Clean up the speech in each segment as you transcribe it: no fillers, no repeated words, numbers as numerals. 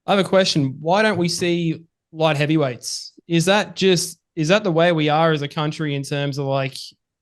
I have a question. Why don't we see light heavyweights? Is that the way we are as a country in terms of like,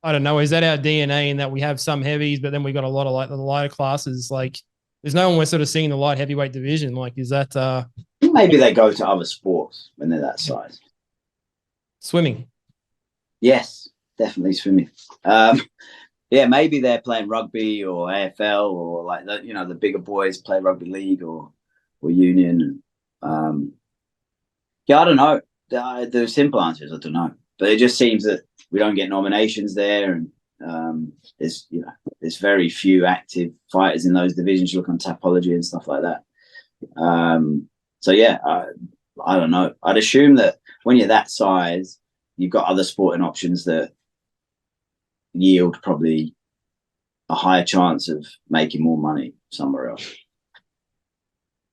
I don't know, is that our DNA in that we have some heavies, but then we got a lot of like the lighter classes? Like, there's no one we're sort of seeing the light heavyweight division. Like, is that Maybe they go to other sports when they're that size. swimming? Yes, definitely swimming. Yeah, maybe they're playing rugby or AFL or like the bigger boys play rugby league or union. Yeah, I don't know. The simple answer is I don't know, but it just seems that we don't get nominations there, and there's very few active fighters in those divisions. You look on Tapology and stuff like that. So yeah, I don't know. I'd assume that when you're that size, you've got other sporting options that yield probably a higher chance of making more money somewhere else.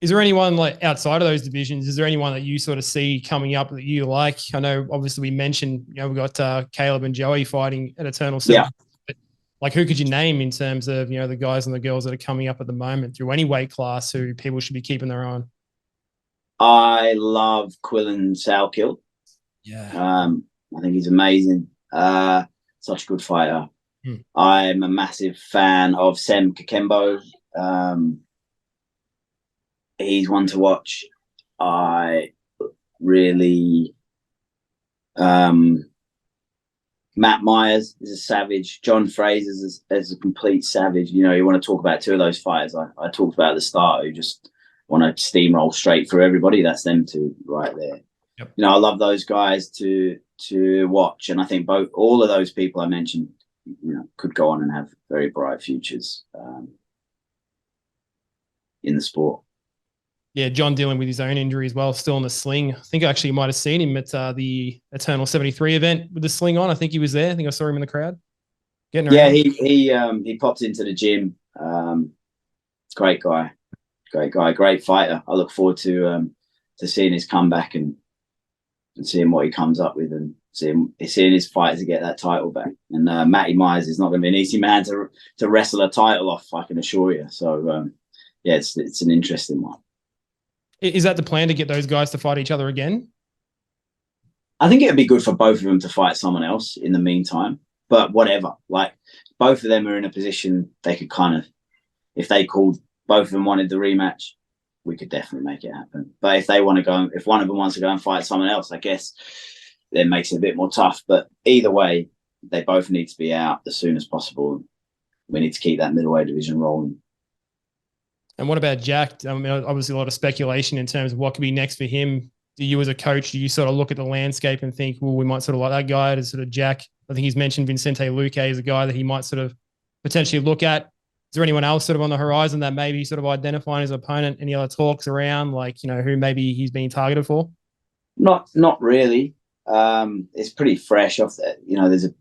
Is there anyone like outside of those divisions? Is there anyone that you sort of see coming up that you like? I know obviously we mentioned, we've got Caleb and Joey fighting at Eternal 70. Yeah. But like, who could you name in terms of, the guys and the girls that are coming up at the moment through any weight class who people should be keeping their eye on? I love Quillan Salkill. Yeah. I think he's amazing. Such a good fighter. I'm a massive fan of Sem Kakembo. He's one to watch. I really Matt Myers is a savage. John Fraser's is a complete savage. You want to talk about two of those fighters I talked about at the start who just want to steamroll straight through everybody. That's them two right there. Yep. I love those guys to watch, and I think all of those people I mentioned, could go on and have very bright futures in the sport. Yeah, John dealing with his own injury as well, still in the sling. I think I actually might have seen him at the Eternal 73 event with the sling on. I think he was there. I think I saw him in the crowd getting around. Yeah, he popped into the gym. Great guy, great fighter. I look forward to seeing his comeback and seeing what he comes up with and seeing his fight to get that title back. And Matty Myers is not going to be an easy man to wrestle a title off, I can assure you. So yeah, it's an interesting one. Is that the plan, to get those guys to fight each other again? I think it would be good for both of them to fight someone else in the meantime. But whatever, like both of them are in a position they could kind of, if they called, both of them wanted the rematch, we could definitely make it happen. But if they want to go, if one of them wants to go and fight someone else, I guess it makes it a bit more tough. But either way, they both need to be out as soon as possible. We need to keep that middleweight division rolling. And what about Jack? I mean, obviously a lot of speculation in terms of what could be next for him. Do you as a coach, do you sort of look at the landscape and think, well, we might sort of like that guy to sort of Jack? I think he's mentioned Vicente Luque as a guy that he might sort of potentially look at. Is there anyone else sort of on the horizon that maybe sort of identifying as an opponent? Any other talks around, like, who maybe he's being targeted for? Not really. It's pretty fresh off that.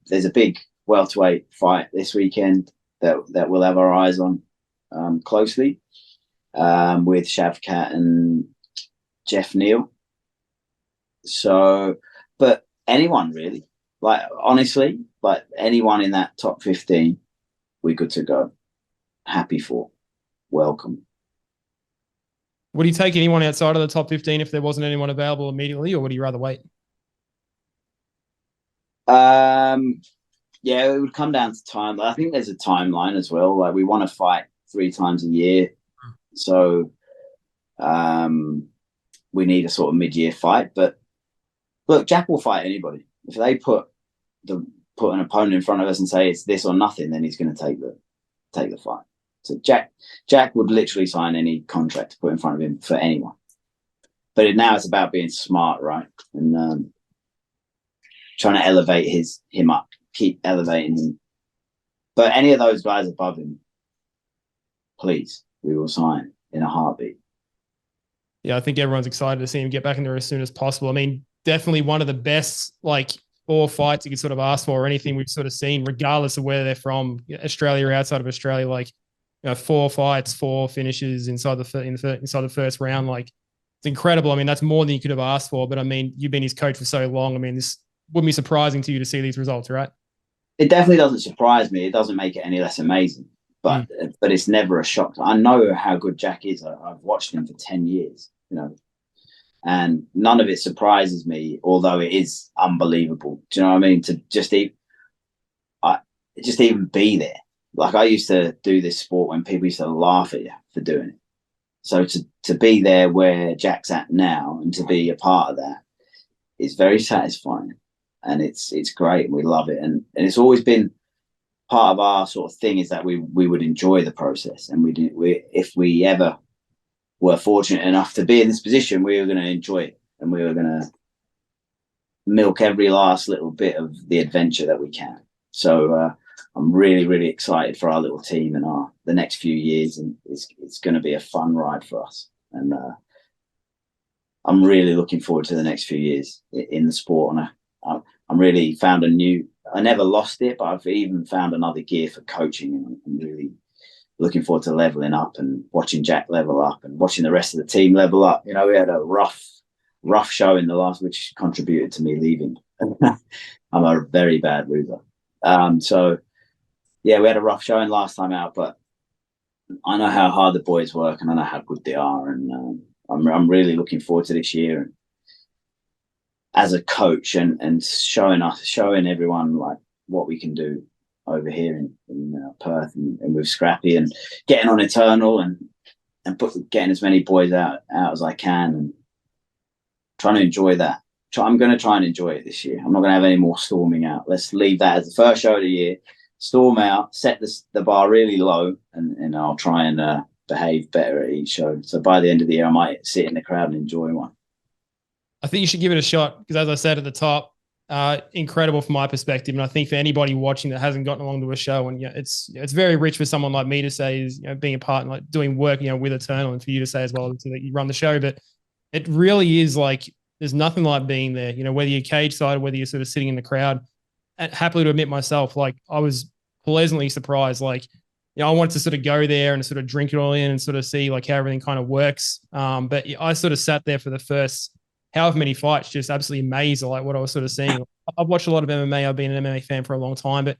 There's a big welterweight fight this weekend that we'll have our eyes on closely with Shavkat and Jeff Neal. So, but anyone really, like honestly, like anyone in that top 15, we're good to go. Happy for, welcome. Would you take anyone outside of the top 15 if there wasn't anyone available immediately, or would you rather wait? Yeah, it would come down to time. I think there's a timeline as well. Like we want to fight 3 times a year. So we need a sort of mid-year fight. But look, Jack will fight anybody. If they put an opponent in front of us and say it's this or nothing, then he's going to take the fight. So Jack would literally sign any contract to put in front of him for anyone. But now it's about being smart, right? And trying to elevate him up, keep elevating him. But any of those guys above him, please, we will sign in a heartbeat. Yeah, I think everyone's excited to see him get back in there as soon as possible. I mean, definitely one of the best, like, 4 fights you could sort of ask for, or anything we've sort of seen, regardless of where they're from, Australia or outside of Australia. Like, 4 fights, 4 finishes inside the first round. Like, it's incredible. I mean, that's more than you could have asked for. But I mean, you've been his coach for so long. I mean, this wouldn't be surprising to you to see these results, right? It definitely doesn't surprise me. It doesn't make it any less amazing. But it's never a shock. I know how good Jack is. I've watched him for 10 years. you know, and none of it surprises me, although it is unbelievable. Do you know what I mean? To just even be there. Like, I used to do this sport when people used to laugh at you for doing it. So to be there where Jack's at now and to be a part of that is very satisfying, and it's great. We love it, and it's always been part of our sort of thing, is that we would enjoy the process, and if we ever were fortunate enough to be in this position, we were going to enjoy it, and we were going to milk every last little bit of the adventure that we can. So I'm really, really excited for our little team and the next few years, and it's going to be a fun ride for us. And I'm really looking forward to the next few years in the sport. And I'm really found I never lost it, but I've even found another gear for coaching, and I'm really looking forward to leveling up and watching Jack level up and watching the rest of the team level up. You know, we had a rough show in the last, which contributed to me leaving. I'm a very bad loser. So yeah, we had a rough showing last time out, but I know how hard the boys work, and I know how good they are, and I'm really looking forward to this year as a coach, and showing everyone like what we can do over here in Perth, and with Scrappy, and getting on Eternal, and getting as many boys out as I can, and trying to enjoy that. I'm going to try and enjoy it this year. I'm not going to have any more storming out. Let's leave that as the first show of the year. Storm out, set the bar really low, and I'll try and behave better at each show. So by the end of the year, I might sit in the crowd and enjoy one. I think you should give it a shot, because as I said at the top, incredible from my perspective. And I think for anybody watching that hasn't gotten along to a show, and it's very rich for someone like me to say, is being a part and like doing work with Eternal, and for you to say as well that you run the show. But it really is like, there's nothing like being there, whether you're cage side or whether you're sort of sitting in the crowd. And happily to admit myself, like, I was pleasantly surprised. Like, I wanted to sort of go there and sort of drink it all in and sort of see like how everything kind of works. But I sort of sat there for the first however many fights, just absolutely amazed at like what I was sort of seeing. I've watched a lot of MMA. I've been an MMA fan for a long time, but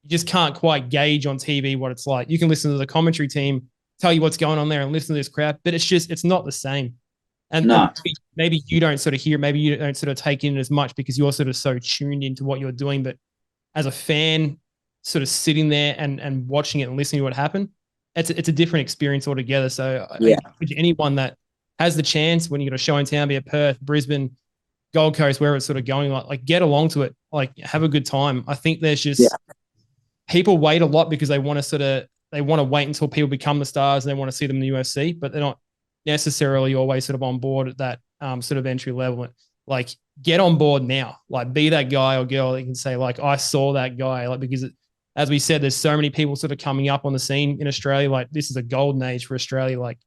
you just can't quite gauge on TV what it's like. You can listen to the commentary team tell you what's going on there and listen to this crowd, but it's not the same. And no. maybe you don't sort of hear, maybe you don't sort of take in as much because you're sort of so tuned into what you're doing. But as a fan, sort of sitting there and watching it and listening to what happened, it's a different experience altogether. So yeah. I encourage anyone that has the chance, when you got a show in town, be it Perth, Brisbane, Gold Coast, wherever it's sort of going, like get along to it, like have a good time. I think there's just people wait a lot because they want to wait until people become the stars and they want to see them in the UFC, but they're not necessarily always sort of on board at that sort of entry level. Like, get on board now, like be that guy or girl that can say like, I saw that guy, like, because as we said, there's so many people sort of coming up on the scene in Australia. Like, this is a golden age for Australia. Like,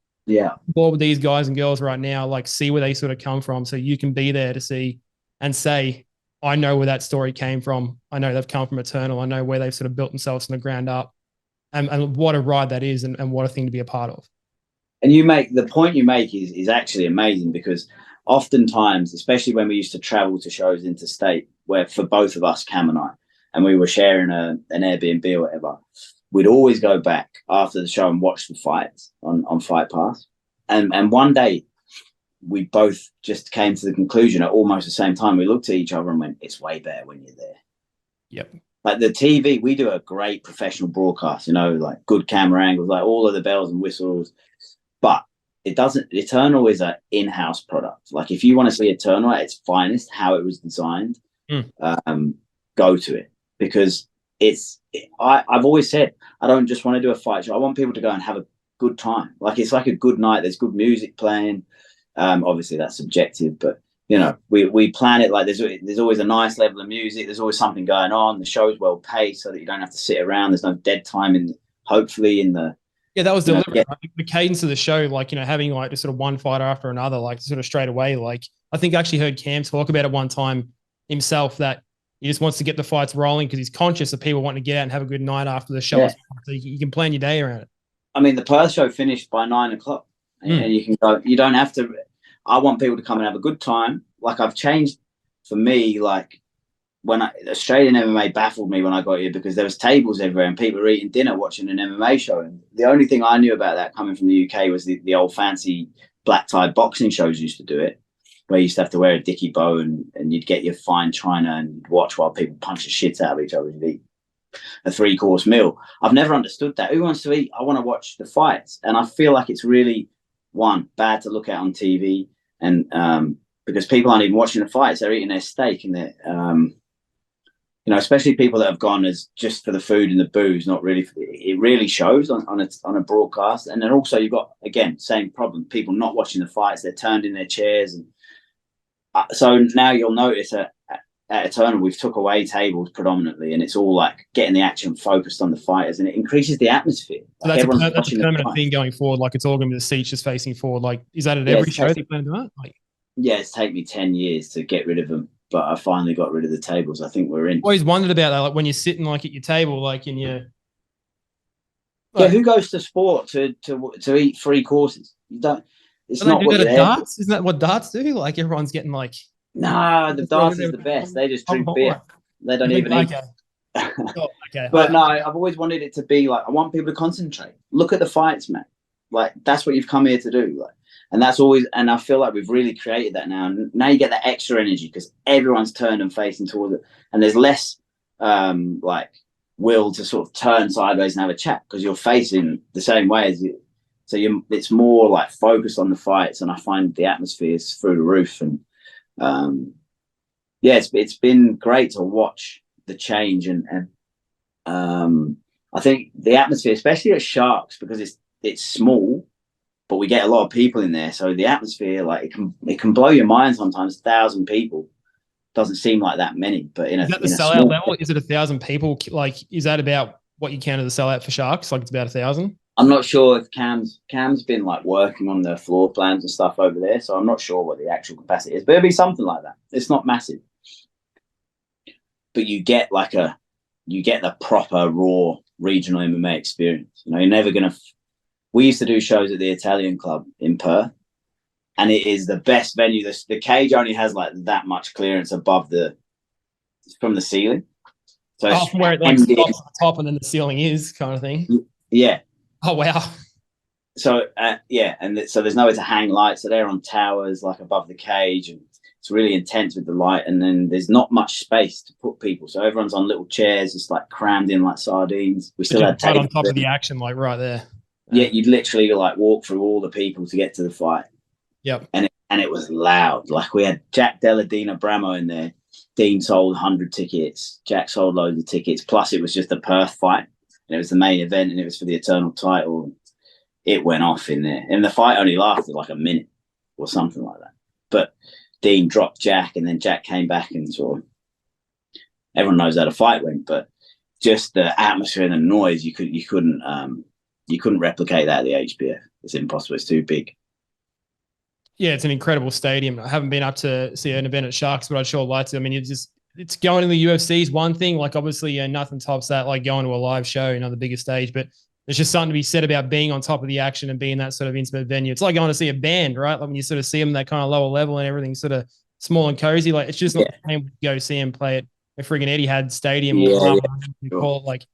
board with these guys and girls right now, like see where they sort of come from. So you can be there to see and say, I know where that story came from. I know they've come from Eternal. I know where they've sort of built themselves from the ground up, and what a ride that is, and what a thing to be a part of. And the point you make is actually amazing, because oftentimes, especially when we used to travel to shows interstate, where for both of us, Cam and we were sharing an Airbnb or whatever, we'd always go back after the show and watch the fights on Fight Pass. And one day we both just came to the conclusion at almost the same time. We looked at each other and went, it's way better when you're there. Yep. Like the TV, we do a great professional broadcast, like good camera angles, like all of the bells and whistles. But Eternal is an in-house product. Like, if you want to see Eternal at its finest, how it was designed, go to it. Because I've always said, I don't just want to do a fight show. I want people to go and have a good time. Like, it's like a good night. There's good music playing. Obviously that's subjective, but we plan it like there's always a nice level of music. There's always something going on. The show's well paced so that you don't have to sit around. There's no dead time hopefully in the. Yeah, that was deliberate. I think the cadence of the show, like, having like just sort of one fighter after another, like sort of straight away. Like, I think I actually heard Cam talk about it one time himself, that he just wants to get the fights rolling because he's conscious of people wanting to get out and have a good night after the show. Yeah. So you can plan your day around it. I mean, the Perth show finished by 9:00 and you can go, you don't have to. I want people to come and have a good time. Like, I've changed for me, like, Australian MMA baffled me when I got here, because there was tables everywhere and people were eating dinner watching an MMA show. And the only thing I knew about that coming from the UK was the old fancy black tie boxing shows used to do it, where you used to have to wear a dicky bow and you'd get your fine china and watch while people punch the shit out of each other and eat a 3-course meal. I've never understood that. Who wants to eat? I want to watch the fights. And I feel like it's really, one, bad to look at on TV, and because people aren't even watching the fights, they're eating their steak, and they're especially people that have gone as just for the food and the booze, not really. It really shows on a broadcast. And then also you've got, again, same problem, people not watching the fights. They're turned in their chairs, and so now you'll notice at Eternal we've took away tables predominantly, and it's all like getting the action focused on the fighters, and it increases the atmosphere. So that's a permanent thing going forward. Like it's all going to be the seats just facing forward. Like, is that at every show that you plan to do it? Like, yeah, it's taken me 10 years to get rid of them, but I finally got rid of the tables. I think we're in. I always wondered about that, like when you're sitting like at your table, like in your. Yeah, who goes to sport to eat 3 courses? You don't. It's not what darts. Isn't that what darts do? Like everyone's getting like. No, the darts is the best. They just drink beer. They don't even eat. Okay. But no, I've always wanted it to be like, I want people to concentrate. Look at the fights, man. Like that's what you've come here to do. Like, and that's always. And I feel like we've really created that now. And now you get that extra energy because everyone's turned and facing towards it, and there's less like will to sort of turn sideways and have a chat because you're facing the same way as you. So it's more like focused on the fights, and I find the atmosphere is through the roof. And it's been great to watch the change, and I think the atmosphere, especially at Sharks, because it's small, but we get a lot of people in there, so the atmosphere, like it can blow your mind sometimes. 1,000 people doesn't seem like that many, but is that the sellout level? Is it 1,000 people? Like, is that about what you count as a sellout for Sharks? Like it's about 1,000. I'm not sure if Cam's been like working on the floor plans and stuff over there, so I'm not sure what the actual capacity is, but it'll be something like that. It's not massive, but you get the proper raw regional MMA experience. You're never gonna. We used to do shows at the Italian club in Perth, and it is the best venue. The cage only has like that much clearance from the ceiling, so where it like stops at the top and then the ceiling is kind of thing. Yeah. Oh wow! So so there's nowhere to hang lights. So they're on towers like above the cage, and it's really intense with the light. And then there's not much space to put people, so everyone's on little chairs, just like crammed in like sardines. We still had right on top of the action, like right there. Yeah, you'd literally like walk through all the people to get to the fight. Yep. And it was loud. Like we had Jack Della Maddalena in there. Dean sold 100 tickets. Jack sold loads of tickets. Plus, it was just a Perth fight. And it was the main event, and it was for the Eternal title. It went off in there, and the fight only lasted like a minute or something like that. But Dean dropped Jack, and then Jack came back, and sort of everyone knows how the fight went. But just the atmosphere and the noise, you couldn't replicate that at the HBF. It's impossible. It's too big. Yeah, it's an incredible stadium. I haven't been up to see an event at Sharks, but I'd sure like to. I mean, it's going to the UFC is one thing. Like obviously, nothing tops that. Like going to a live show, the biggest stage. But there's just something to be said about being on top of the action and being that sort of intimate venue. It's like going to see a band, right? Like when you sort of see them that kind of lower level and everything's sort of small and cozy. Like it's just not the same to go see them play at a friggin' Etihad Stadium or call it like.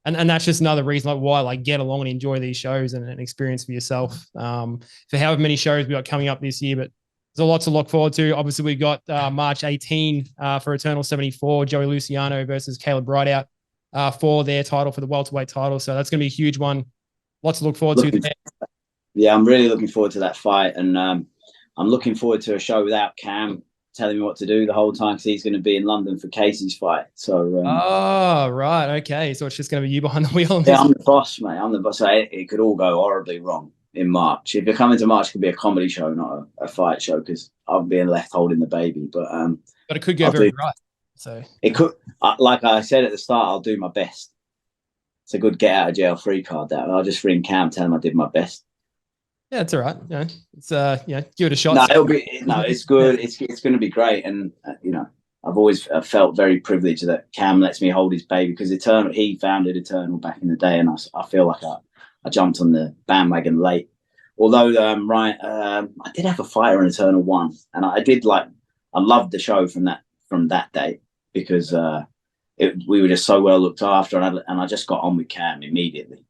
And that's just another reason like why like get along and enjoy these shows and experience for yourself. For however many shows we got coming up this year, but there's a lot to look forward to. Obviously, we've got March 18 for Eternal 74, Joey Luciano versus Caleb Rideout for their title, for the welterweight title. So that's going to be a huge one. Lots to look forward to there. Yeah, I'm really looking forward to that fight. And I'm looking forward to a show without Cam telling me what to do the whole time because he's going to be in London for Casey's fight. So right. Okay. So it's just going to be you behind the wheel. Yeah, I'm the boss, mate. I'm the boss. So it could all go horribly wrong in March. If you're coming to March, it could be a comedy show, not a fight show, because I'm being left holding the baby. But it could go very right. So it could, like I said at the start, I'll do my best. It's a good get out of jail free card. That I'll just ring Cam, tell him I did my best. Yeah, it's all right. It's give it a shot. It's good. It's going to be great. And I've always felt very privileged that Cam lets me hold his baby because he founded Eternal back in the day, and I feel like I jumped on the bandwagon late. Although Ryan, I did have a fighter in Eternal 1, and I loved the show from that day because we were just so well looked after, and I just got on with Cam immediately.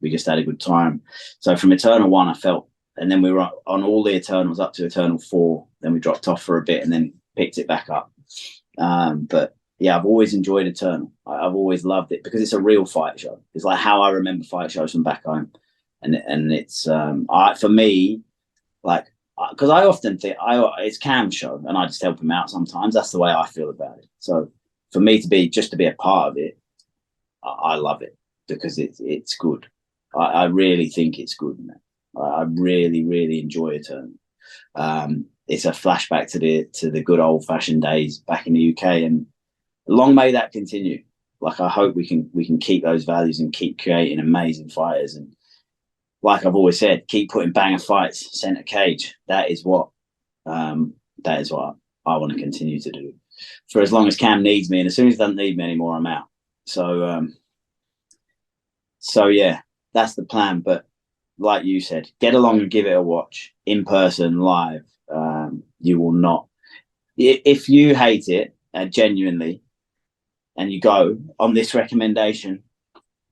We just had a good time. So from Eternal 1, I felt and then we were on all the Eternals up to Eternal 4. Then we dropped off for a bit and then picked it back up. But yeah, I've always enjoyed Eternal. I've always loved it because it's a real fight show. It's like how I remember fight shows from back home, and it's for me, like, because I often think it's Cam's show and I just help him out sometimes. That's the way I feel about it. So for me to be a part of it, I love it because it's good. I really think it's good, man. I really, really enjoy Eternal. It's a flashback to the good old fashioned days back in the UK, and long may that continue. Like, I hope we can keep those values and keep creating amazing fighters. And like I've always said, keep putting banger fights center cage. That is what I want to continue to do for as long as Cam needs me. And as soon as he doesn't need me anymore, I'm out. So yeah, that's the plan. But like you said, get along and give it a watch in person, live. You will not, if you hate it genuinely, and you go on this recommendation,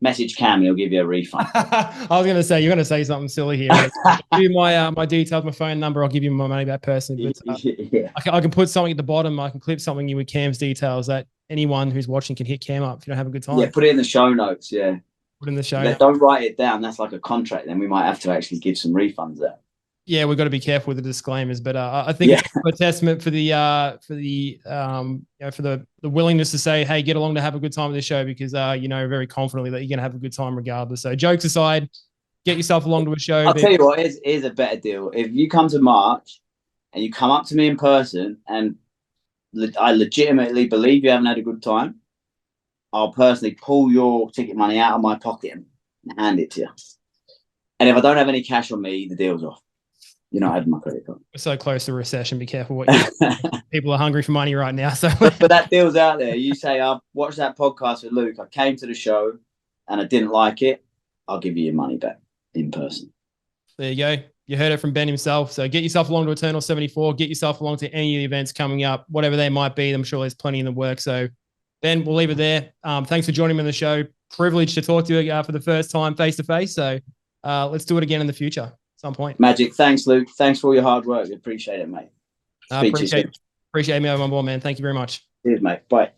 message Cam, he'll give you a refund. I was going to say, you're going to say something silly here. I'll give you my details, my phone number. I'll give you my money back personally. But, yeah. I can put something at the bottom. I can clip something in with Cam's details that anyone who's watching can hit Cam up if you don't have a good time. Yeah, put it in the show notes. Yeah. Put in the show notes. Don't write it down. That's like a contract. Then we might have to actually give some refunds out. Yeah, we've got to be careful with the disclaimers, but I think it's a testament for the willingness to say, hey, get along to have a good time with this show, because very confidently that you're going to have a good time regardless. So jokes aside, get yourself along to a show. I'll tell you what, here's a better deal. If you come to March and you come up to me in person and I legitimately believe you haven't had a good time, I'll personally pull your ticket money out of my pocket and hand it to you. And if I don't have any cash on me, the deal's off. You're not having my credit card. We're so close to recession. Be careful what you people are hungry for money right now. So, but that deal's out there. You say, I've watched that podcast with Luke. I came to the show and I didn't like it. I'll give you your money back in person. There you go. You heard it from Ben himself. So get yourself along to Eternal 74. Get yourself along to any of the events coming up, whatever they might be. I'm sure there's plenty in the work. So Ben, we'll leave it there. Thanks for joining me on the show. Privileged to talk to you for the first time face to face. So let's do it again in the future. Some point. Magic. Thanks, Luke. Thanks for all your hard work. We appreciate it, mate. Appreciate me having on board, man. Thank you very much. Cheers, mate. Bye.